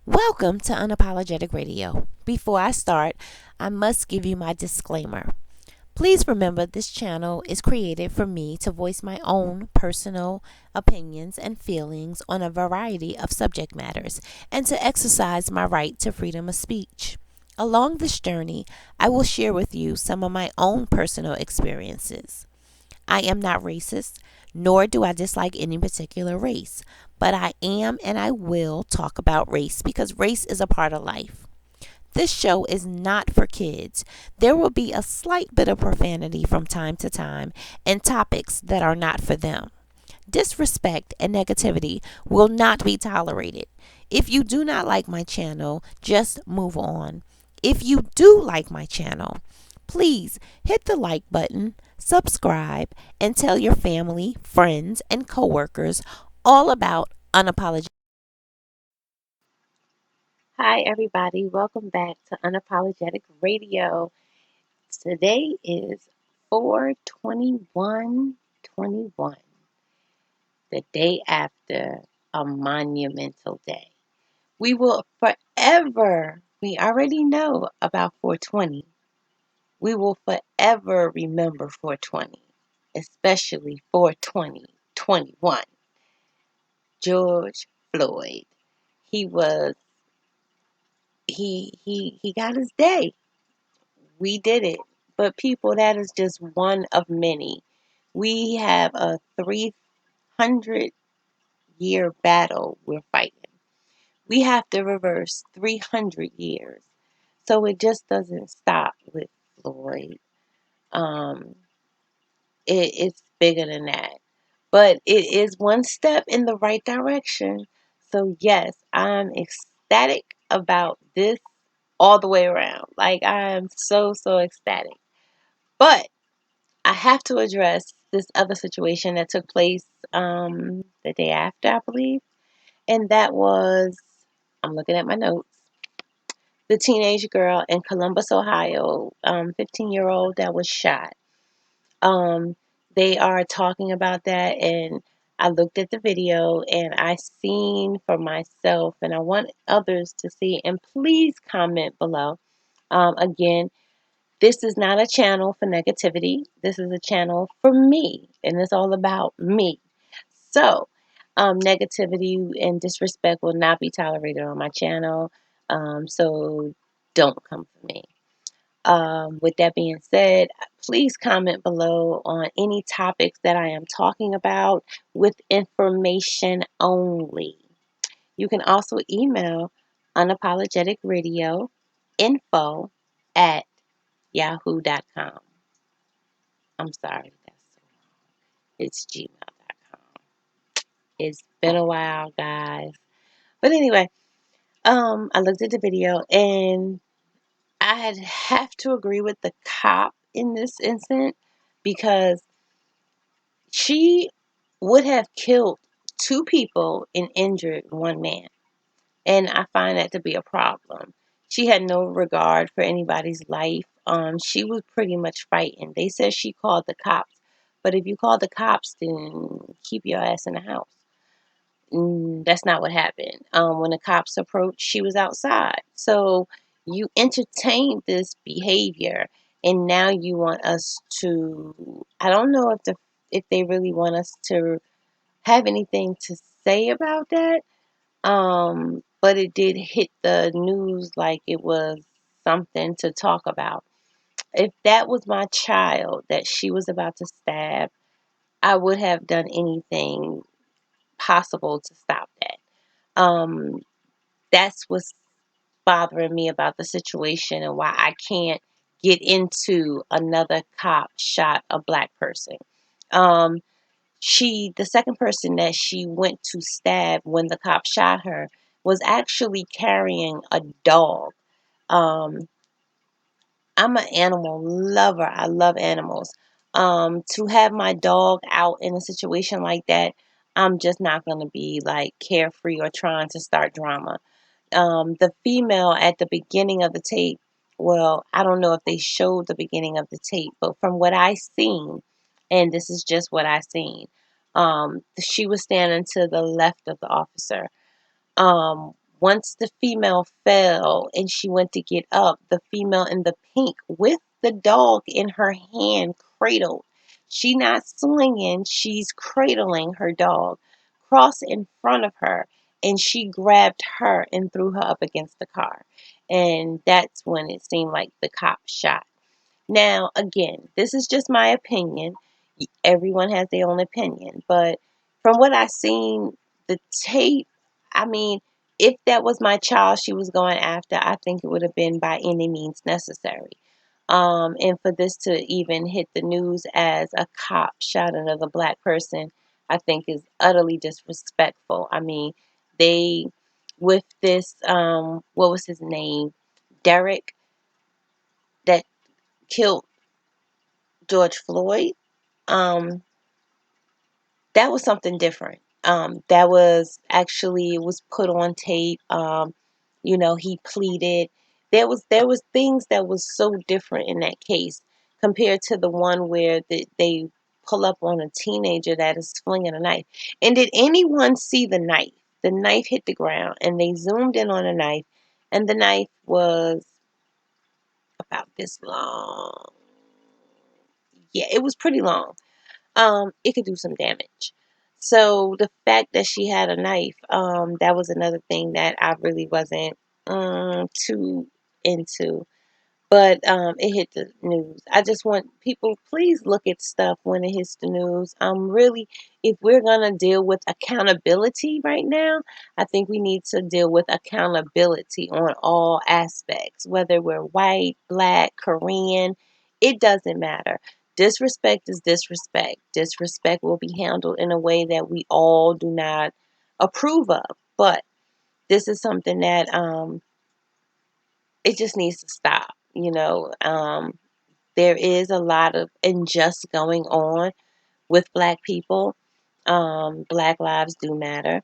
Welcome to Unapologetic Radio. Before I start, I must give you my disclaimer. Please remember this channel is created for me to voice my own personal opinions and feelings on a variety of subject matters and to exercise my right to freedom of speech. Along this journey, I will share with you some of my own personal experiences. I am not racist, nor do I dislike any particular race, but I am and I will talk about race because race is a part of life. This show is not for kids. There will be a slight bit of profanity from time to time and topics that are not for them. Disrespect and negativity will not be tolerated. If you do not like my channel, just move on. If you do like my channel, please hit the like button, subscribe, and tell your family, friends, and coworkers all about Unapologetic. Hi, everybody. Welcome back to Unapologetic Radio. Today is 4/21/21, the day after a monumental day. We will forever, we already know about 420. We will forever remember 420, especially 4/20/21. George Floyd. He was he got his day. We did it. But people, that is just one of many. We have a 300-year battle we're fighting. We have to reverse 300 years. So it just doesn't stop with Floyd. Um, it's bigger than that. But it is one step in the right direction. So, yes, I'm ecstatic about this all the way around. Like, I am so, so ecstatic. But I have to address this other situation that took place the day after, I believe. And that was, I'm looking at my notes, the teenage girl in Columbus, Ohio, 15-year-old that was shot. Um, they are talking about that, and I looked at the video and I seen for myself, and I want others to see. And please comment below. Again, this is not a channel for negativity. This is a channel for me, and it's all about me. So, negativity and disrespect will not be tolerated on my channel. So, don't come for me. With that being said, please comment below on any topics that I am talking about with information only. You can also email unapologeticradioinfo at yahoo.com. I'm sorry, it's gmail.com. It's been a while, guys. But anyway, I looked at the video and I have to agree with the cop in this incident because she would have killed two people and injured one man. And I find that to be a problem. She had no regard for anybody's life. She was pretty much fighting. They said she called the cops. But if you call the cops, then keep your ass in the house. That's not what happened. When the cops approached, she was outside. So you entertained this behavior, and now you want us to. I don't know if they really want us to have anything to say about that. But it did hit the news like it was something to talk about. If that was my child that she was about to stab, I would have done anything possible to stop that. Um, that's what's bothering me about the situation and why I can't get into another cop shot a black person. Um, the second person that she went to stab when the cop shot her was actually carrying a dog. Um, I'm an animal lover. I love animals. To have my dog out in a situation like that, I'm just not going to be like carefree or trying to start drama. The female at the beginning of the tape, well, I don't know if they showed the beginning of the tape, but from what I seen, and this is just what I seen, she was standing to the left of the officer. Um, once the female fell and she went to get up, the female in the pink with the dog in her hand cradled. She not swinging, she's cradling her dog, crossed in front of her, and she grabbed her and threw her up against the car. And that's when it seemed like the cop shot. Now, again, this is just my opinion. Everyone has their own opinion, but from what I seen, the tape, I mean, if that was my child she was going after, I think it would have been by any means necessary. And for this to even hit the news as a cop shot another black person, I think is utterly disrespectful. I mean, they, with this, what was his name? Derek, that killed George Floyd. Um, that was something different. That was actually, it was put on tape. He pleaded. There was things that was so different in that case compared to the one where they pull up on a teenager that is flinging a knife. And did anyone see the knife? The knife hit the ground, and they zoomed in on the knife, and the knife was about this long. Yeah, it was pretty long. It could do some damage. So the fact that she had a knife, that was another thing that I really wasn't too into. But it hit the news. I just want people, please look at stuff when it hits the news. Really, if we're gonna deal with accountability right now, I think we need to deal with accountability on all aspects, whether we're white, black, Korean, it doesn't matter. Disrespect is disrespect. Disrespect will be handled in a way that we all do not approve of. But this is something that it just needs to stop. There is a lot of injustice going on with black people. Black lives do matter.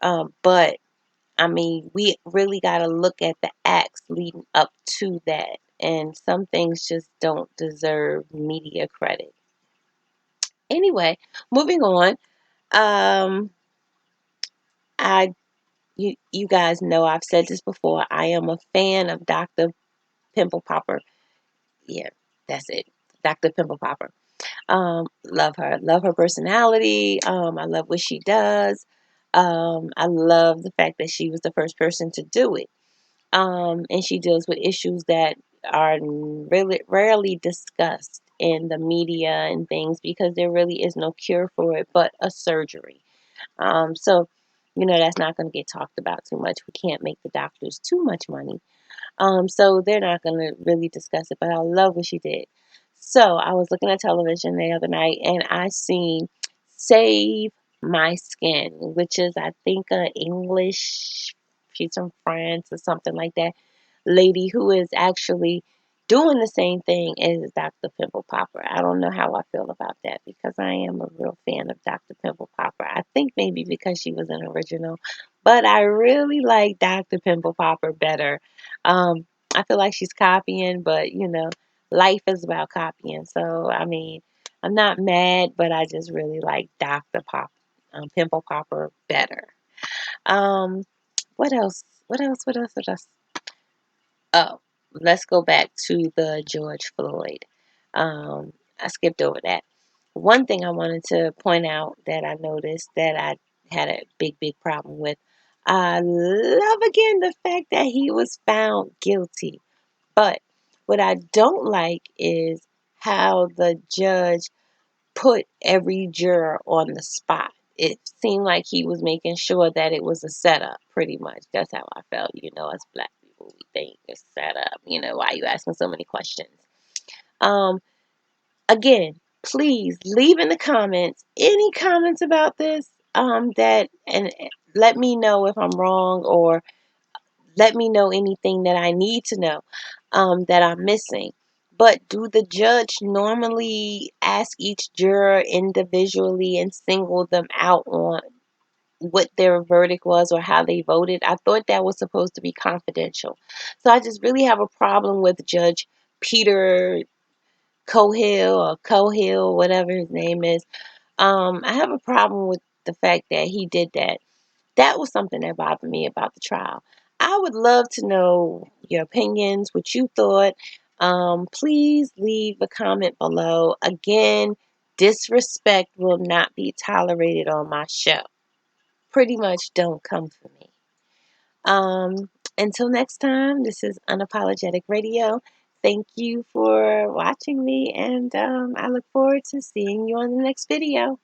But I mean, we really got to look at the acts leading up to that. And some things just don't deserve media credit. Anyway, moving on. Um, I you guys know I've said this before. I am a fan of Dr. Pimple Popper. Yeah, that's it. Dr. Pimple Popper. Love her. Love her personality. I love what she does. I love the fact that she was the first person to do it. And she deals with issues that are really rarely discussed in the media and things because there really is no cure for it but a surgery. So, that's not going to get talked about too much. We can't make the doctors too much money. So they're not going to really discuss it, but I love what she did. So I was looking at television the other night and I seen Save My Skin, which is, I think, a English, she's from France or something like that, lady who is actually doing the same thing as Dr. Pimple Popper. I don't know how I feel about that because I am a real fan of Dr. Pimple Popper. I think maybe because she was an original, but I really like Dr. Pimple Popper better. I feel like she's copying, but life is about copying. So I mean, I'm not mad, but I just really like Pimple Popper better. Um, what else? What else? What else? What else? Oh, let's go back to the George Floyd. I skipped over that. One thing I wanted to point out that I noticed that I had a big, big problem with. I love again the fact that he was found guilty. But what I don't like is how the judge put every juror on the spot. It seemed like he was making sure that it was a setup, pretty much. That's how I felt. As black people, we think it's set up. Why are you asking so many questions? Um, Again, please leave in the comments any comments about this. That and let me know if I'm wrong or let me know anything that I need to know that I'm missing. But do the judge normally ask each juror individually and single them out on what their verdict was or how they voted? I thought that was supposed to be confidential. So I just really have a problem with Judge Peter Cohill, whatever his name is. I have a problem with the fact that he did that. That was something that bothered me about the trial. I would love to know your opinions, what you thought. Please leave a comment below. Again, disrespect will not be tolerated on my show. Pretty much don't come for me. Until next time, this is Unapologetic Radio. Thank you for watching me, and I look forward to seeing you on the next video.